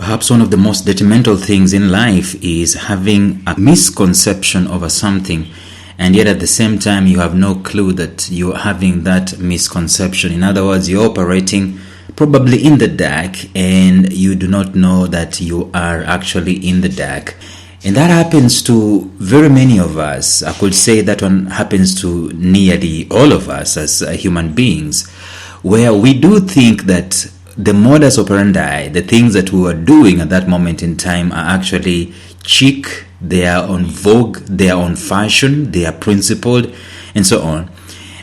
Perhaps one of the most detrimental things in life is having a misconception over something, and yet at the same time you have no clue that you're having that misconception. In other words, you're operating probably in the dark and you do not know that you are actually in the dark. And that happens to very many of us. I could say that one happens to nearly all of us as human beings, where we do think that the modus operandi, the things that we were doing at that moment in time, are actually chic, they are on vogue, they are on fashion, they are principled, and so on.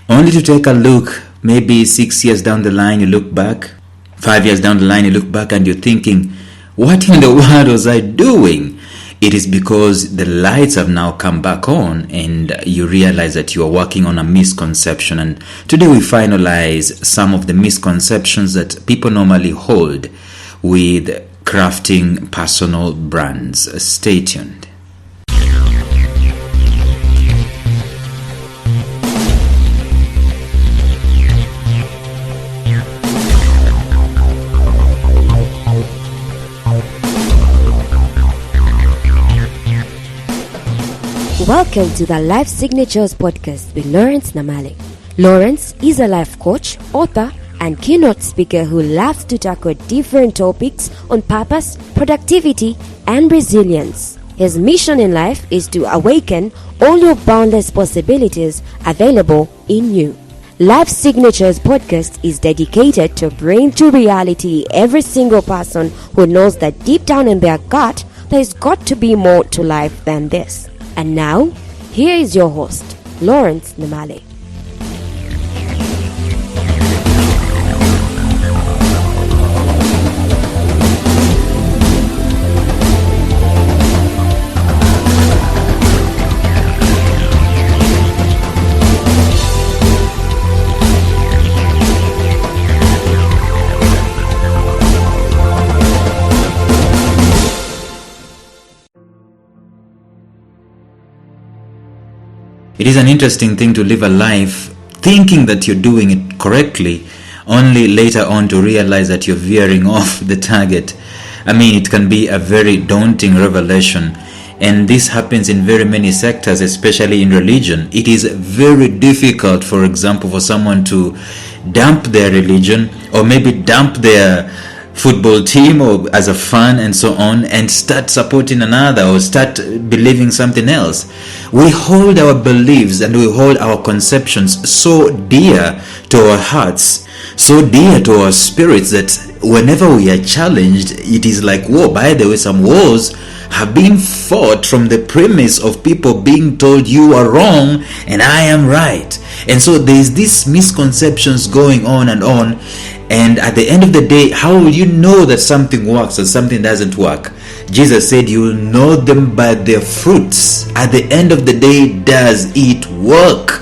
Only to take a look, maybe 6 years down the line, you look back, 5 years down the line, you look back and you're thinking, what in the world was I doing? It is because the lights have now come back on and you realize that you are working on a misconception. And today we finalize some of the misconceptions that people normally hold with crafting personal brands. Stay tuned. Welcome to the Life Signatures podcast with Lawrence Namale. Lawrence is a life coach, author, and keynote speaker who loves to tackle different topics on purpose, productivity, and resilience. His mission in life is to awaken all your boundless possibilities available in you. Life Signatures podcast is dedicated to bring to reality every single person who knows that deep down in their gut, there's got to be more to life than this. And now, here is your host, Lawrence Namale. It is an interesting thing to live a life thinking that you're doing it correctly, only later on to realize that you're veering off the target. I mean, it can be a very daunting revelation, and this happens in very many sectors, especially in religion. It is very difficult, for example, for someone to dump their religion or maybe dump their football team or as a fan and so on and start supporting another or start believing something else. We hold our beliefs and we hold our conceptions so dear to our hearts, so dear to our spirits, that whenever we are challenged, it is like, whoa, by the way, some wars have been fought from the premise of people being told you are wrong and I am right. And so there's these misconceptions going on, and at the end of the day, how will you know that something works or something doesn't work? Jesus said you will know them by their fruits. At the end of the day, does it work?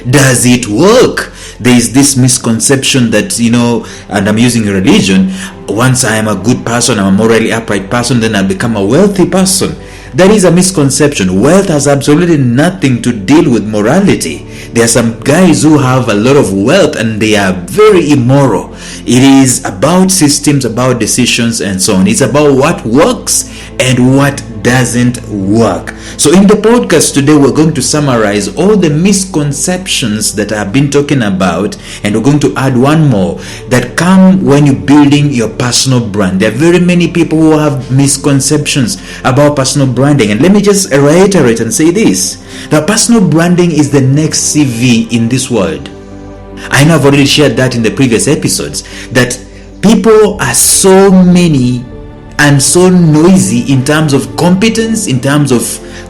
Does it work? There is this misconception that, and I'm using religion, once I am a good person, I'm a morally upright person, then I'll become a wealthy person. That is a misconception. Wealth has absolutely nothing to deal with morality. There are some guys who have a lot of wealth and they are very immoral. It is about systems, about decisions, and so on. It's about what works and what doesn't work. So in the podcast today, we're going to summarize all the misconceptions that I've been talking about, and we're going to add one more that come when you're building your personal brand. There are very many people who have misconceptions about personal branding, and let me just reiterate and say this: that personal branding is the next CV in this world. I know I've already shared that in the previous episodes, that people are so many and so noisy in terms of competence, in terms of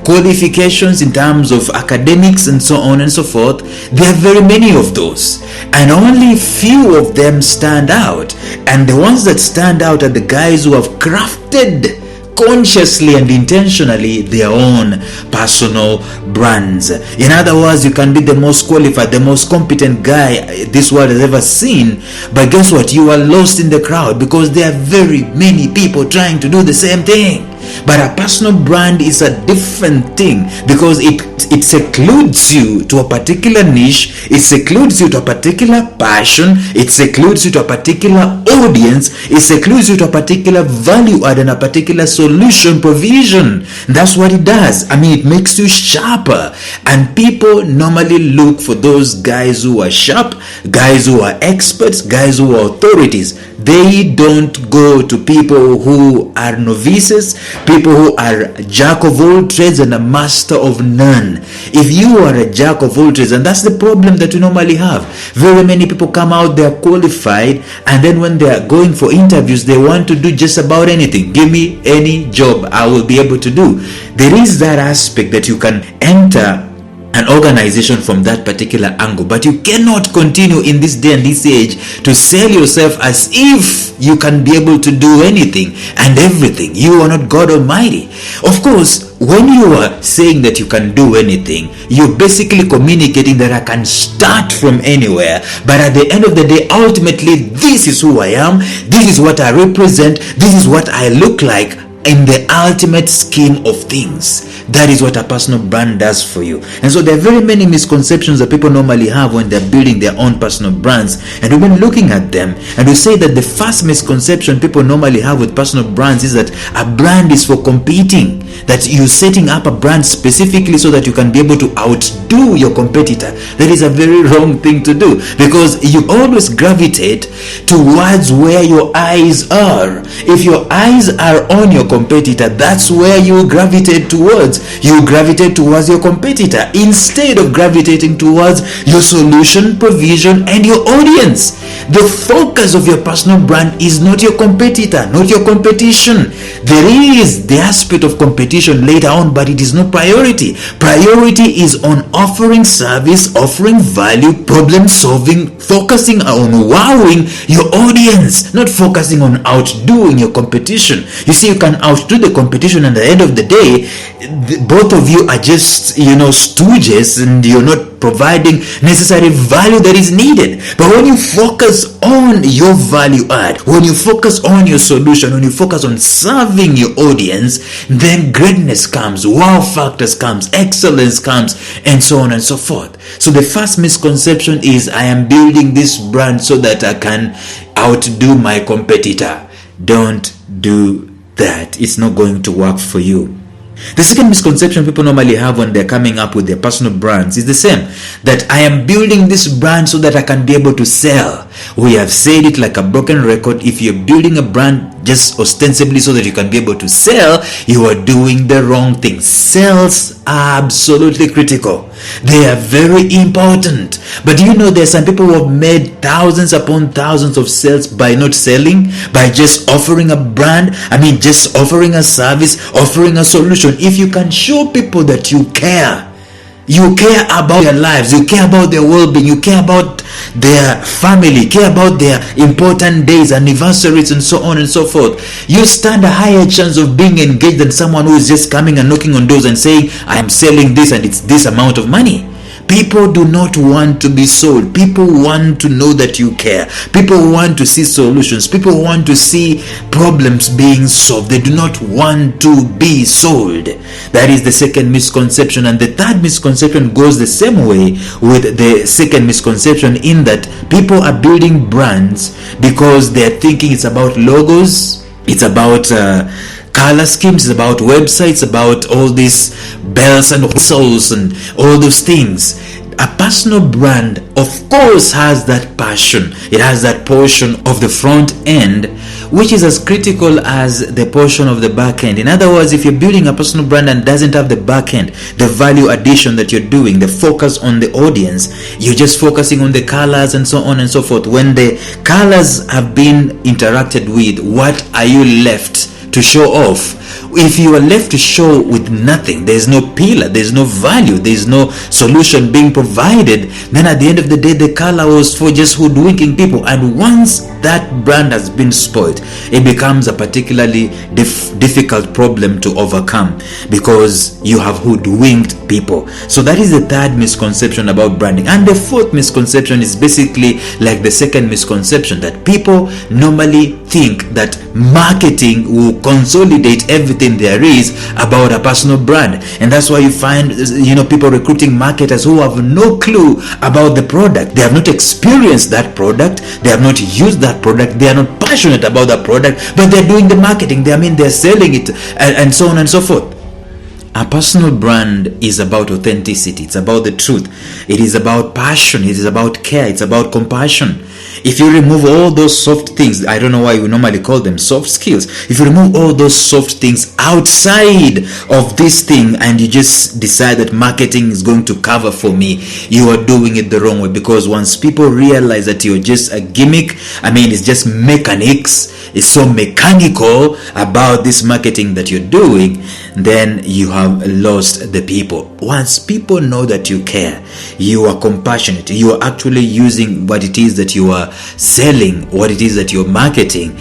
qualifications, in terms of academics, and so on and so forth. There are very many of those, and only few of them stand out. And the ones that stand out are the guys who have crafted consciously and intentionally their own personal brands. In other words, you can be the most qualified, the most competent guy this world has ever seen, but guess what? You are lost in the crowd because there are very many people trying to do the same thing. But a personal brand is a different thing, because it secludes you to a particular niche, it secludes you to a particular passion, it secludes you to a particular audience, it secludes you to a particular value add and a particular solution provision. That's what it does. I mean, it makes you sharper, and people normally look for those guys who are sharp, guys who are experts, guys who are authorities. They don't go to people who are novices, people who are jack of all trades and a master of none. If you are a jack of all trades, and that's the problem that we normally have, very many people come out, they are qualified, and then when they are going for interviews, they want to do just about anything. Give me any job, I will be able to do. There is that aspect that you can enter an organization from that particular angle, but you cannot continue in this day and this age to sell yourself as if you can be able to do anything and everything. You are not God Almighty. Of course, when you are saying that you can do anything, you're basically communicating that I can start from anywhere, but at the end of the day, ultimately, this is who I am, this is what I represent, this is what I look like in the ultimate scheme of things. That is what a personal brand does for you. And so there are very many misconceptions that people normally have when they're building their own personal brands, and we've been looking at them, and we say that the first misconception people normally have with personal brands is that a brand is for competing, that you're setting up a brand specifically so that you can be able to outdo your competitor. That is a very wrong thing to do, because you always gravitate towards where your eyes are. If your eyes are on your competitor, that's where you gravitate towards. You gravitate towards your competitor instead of gravitating towards your solution, provision, and your audience. The focus of your personal brand is not your competitor, not your competition. There is the aspect of competition later on, but it is not priority. Priority is on offering service, offering value, problem solving, focusing on wowing your audience, not focusing on outdoing your competition. You see, you can outdo the competition, and at the end of the day, both of you are just, stooges, and you're not providing necessary value that is needed. But when you focus on your value add, when you focus on your solution, when you focus on serving your audience, then greatness comes, wow factors comes, excellence comes, and so on and so forth. So the first misconception is, I am building this brand so that I can outdo my competitor. Don't do that. It's not going to work for you. The second misconception people normally have when they're coming up with their personal brands is the same, that I am building this brand so that I can be able to sell. We have said it like a broken record. If you're building a brand just ostensibly so that you can be able to sell, you are doing the wrong thing. Sales are absolutely critical. They are very important. But do you know there are some people who have made thousands upon thousands of sales by not selling, by just offering a brand, just offering a service, offering a solution. If you can show people that you care about their lives, you care about their well-being, you care about their family, care about their important days, anniversaries, and so on and so forth, you stand a higher chance of being engaged than someone who is just coming and knocking on doors and saying, I am selling this and it's this amount of money. People do not want to be sold. People want to know that you care. People want to see solutions. People want to see problems being solved. They do not want to be sold. That is the second misconception. And the third misconception goes the same way with the second misconception, in that people are building brands because they're thinking it's about logos, it's about color schemes, about websites, about all these bells and whistles and all those things. A personal brand, of course, has that passion. It has that portion of the front end, which is as critical as the portion of the back end. In other words, if you're building a personal brand and doesn't have the back end, the value addition that you're doing, the focus on the audience, you're just focusing on the colors and so on and so forth. When the colors have been interacted with, what are you left to show off? If you are left to show with nothing, there's no pillar, there's no value, there's no solution being provided, then at the end of the day, the color was for just hoodwinking people. And once that brand has been spoiled, it becomes a particularly difficult problem to overcome, because you have hoodwinked people. So that is the third misconception about branding. And the fourth misconception is basically like the second misconception, that people normally think that marketing will consolidate everything everything there is about a personal brand. And that's why you find, people recruiting marketers who have no clue about the product. They have not experienced that product. They have not used that product. They are not passionate about that product, but they're doing the marketing. They're selling it, and so on and so forth. A personal brand is about authenticity. It's about the truth. It is about passion. It is about care. It's about compassion. If you remove all those soft things, I don't know why we normally call them soft skills. If you remove all those soft things outside of this thing and you just decide that marketing is going to cover for me, you are doing it the wrong way. Because once people realize that you're just a gimmick, it's just mechanics, it's so mechanical about this marketing that you're doing, then you have lost the people. Once people know that you care, you are compassionate, you are actually using what it is that you are selling, what it is that you're marketing,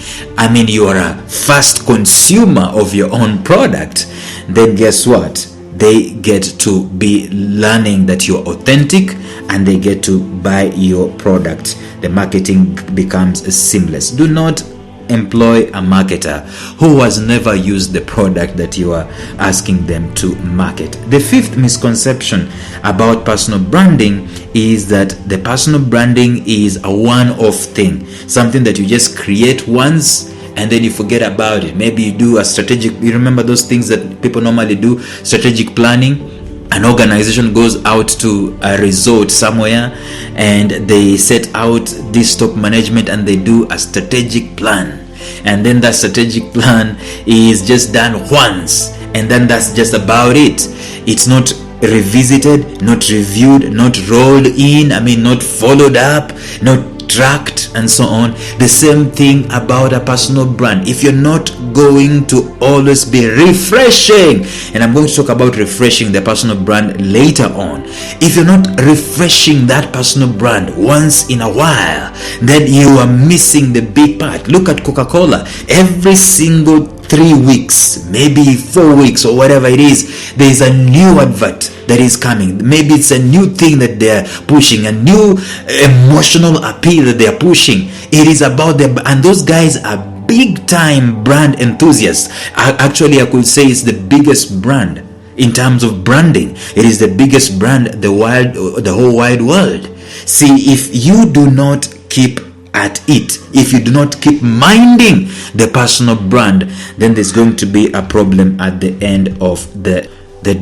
you are a fast consumer of your own product, then guess what? They get to be learning that you're authentic and they get to buy your product. The marketing becomes seamless. Do not employ a marketer who has never used the product that you are asking them to market. The fifth misconception about personal branding is that the personal branding is a one-off thing, something that you just create once and then you forget about it. Maybe you do you remember those things that people normally do, strategic planning. An organization goes out to a resort somewhere and they set out this top management and they do a strategic plan. And then that strategic plan is just done once. And then that's just about it. It's not revisited, not reviewed, not rolled in, not followed up, not tracked, and so on. The same thing about a personal brand. If you're not going to always be refreshing, and I'm going to talk about refreshing the personal brand later on. If you're not refreshing that personal brand once in a while, then you are missing the big part. Look at Coca-Cola. Every single 3 weeks, maybe 4 weeks or whatever it is, there is a new advert that is coming. Maybe it's a new thing that they're pushing, a new emotional appeal that they're pushing. It is about them, and those guys are big time brand enthusiasts. Actually, I could say it's the biggest brand in terms of branding. It is the biggest brand the whole wide world. See, if you do not keep at it, if you do not keep minding the personal brand, then there's going to be a problem at the end of the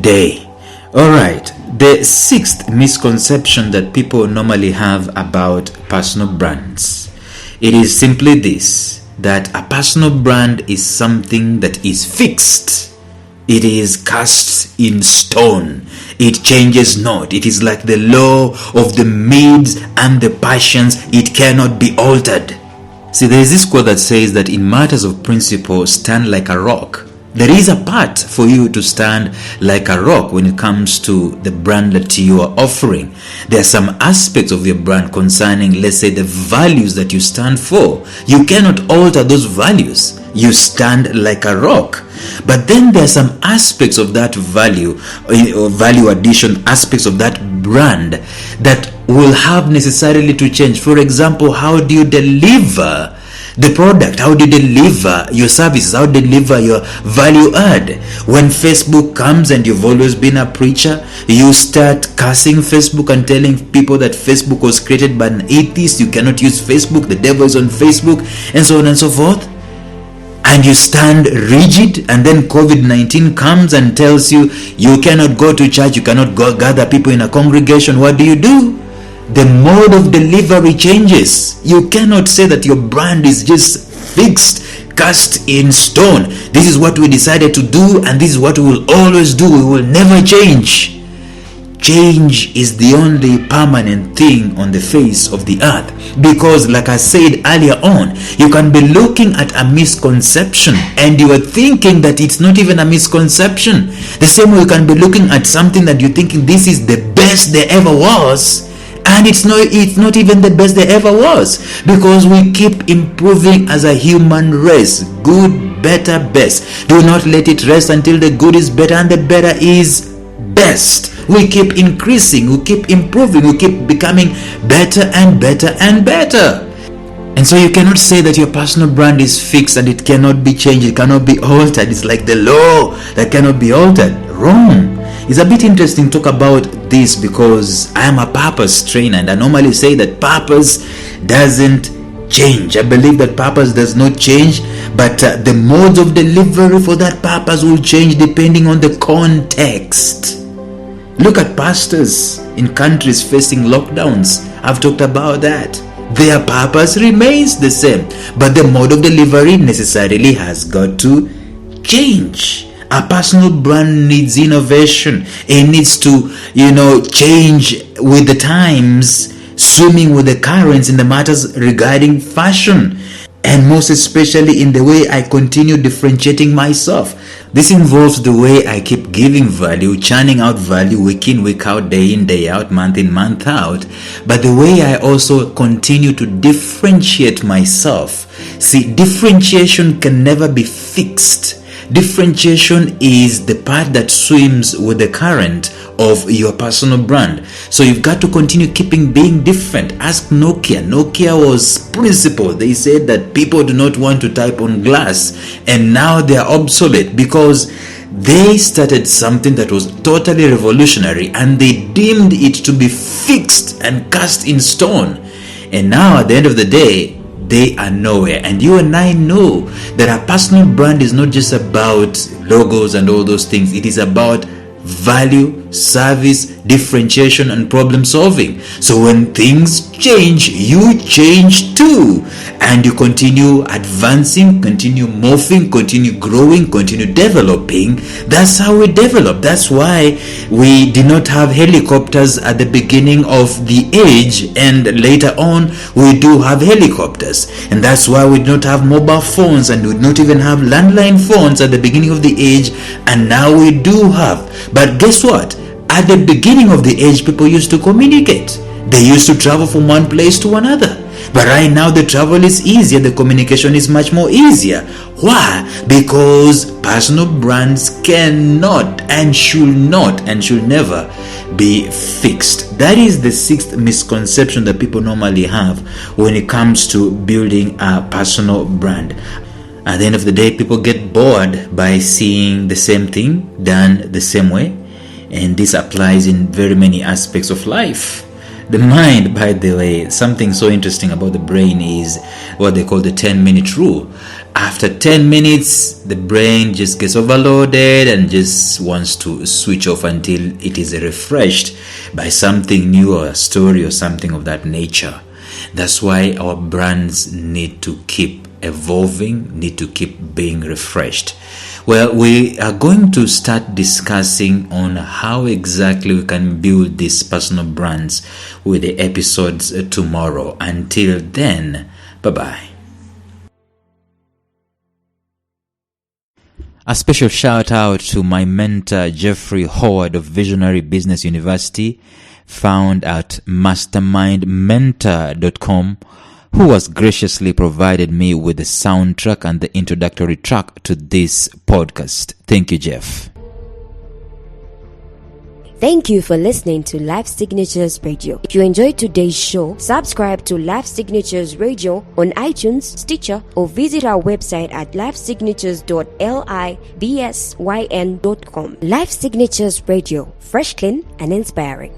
day. All right, the sixth misconception that people normally have about personal brands, it is simply this, that a personal brand is something that is fixed. It is cast in stone. It changes not. It is like the law of the Medes and the Persians. It cannot be altered. See, there is this quote that says that in matters of principle, stand like a rock. There is a part for you to stand like a rock when it comes to the brand that you are offering. There are some aspects of your brand concerning, let's say, the values that you stand for. You cannot alter those values. You stand like a rock. But then there are some aspects of that value, or value addition aspects of that brand that will have necessarily to change. For example, how do you deliver the product? How do you deliver your services? How do you deliver your value add? When Facebook comes and you've always been a preacher, you start cursing Facebook and telling people that Facebook was created by an atheist, you cannot use Facebook, the devil is on Facebook, and so on and so forth. And you stand rigid, and then COVID-19 comes and tells you you cannot go to church, you cannot gather people in a congregation. What do? The mode of delivery changes. You cannot say that your brand is just fixed, cast in stone. This is what we decided to do, and this is what we will always do. We will never change. Change is the only permanent thing on the face of the earth. Because, like I said earlier on, you can be looking at a misconception and you are thinking that it's not even a misconception. The same way you can be looking at something that you're thinking this is the best there ever was, and it's not even the best there ever was, because we keep improving as a human race. Good, better, best. Do not let it rest until the good is better and the better is best. We keep increasing, we keep improving, we keep becoming better and better and better. And so you cannot say that your personal brand is fixed and it cannot be changed, it cannot be altered. It's like the law that cannot be altered. Wrong. It's a bit interesting to talk about this because I am a purpose trainer, and I normally say that purpose doesn't change. I believe that purpose does not change, but the modes of delivery for that purpose will change depending on the context. Look at pastors in countries facing lockdowns. I've talked about that. Their purpose remains the same, but the mode of delivery necessarily has got to change. A personal brand needs innovation. It needs to, change with the times, swimming with the currents in the matters regarding fashion, and most especially in the way I continue differentiating myself. This involves the way I keep giving value, churning out value week in, week out, day in, day out, month in, month out, but the way I also continue to differentiate myself. See, differentiation can never be fixed. Differentiation is the part that swims with the current of your personal brand. So you've got to continue being different. Ask Nokia. Nokia was principle. They said that people do not want to type on glass, and now they are obsolete because they started something that was totally revolutionary and they deemed it to be fixed and cast in stone. And now at the end of the day, they are nowhere. And you and I know that our personal brand is not just about logos and all those things. It is about value, service, differentiation, and problem solving. So when things change, you change too, and you continue advancing, continue morphing, continue growing, continue developing. That's how we develop. That's why we did not have helicopters at the beginning of the age, and later on we do have helicopters. And that's why we did not have mobile phones, and we did not even have landline phones at the beginning of the age, and now we do have. But guess what? At the beginning of the age, people used to communicate. They used to travel from one place to another. But right now, the travel is easier. The communication is much more easier. Why? Because personal brands cannot and should not and should never be fixed. That is the sixth misconception that people normally have when it comes to building a personal brand. At the end of the day, people get bored by seeing the same thing done the same way. And this applies in very many aspects of life. The mind, by the way, something so interesting about the brain is what they call the 10-minute rule. After 10 minutes, the brain just gets overloaded and just wants to switch off until it is refreshed by something new or a story or something of that nature. That's why our brands need to keep evolving, need to keep being refreshed. Well, we are going to start discussing on how exactly we can build these personal brands with the episodes tomorrow. Until then, bye-bye. A special shout out to my mentor, Jeffrey Howard of Visionary Business University, found at mastermindmentor.com, who has graciously provided me with the soundtrack and the introductory track to this podcast. Thank you, Jeff. Thank you for listening to Life Signatures Radio. If you enjoyed today's show, subscribe to Life Signatures Radio on iTunes, Stitcher, or visit our website at lifesignatures.libsyn.com. Life Signatures Radio, fresh, clean, and inspiring.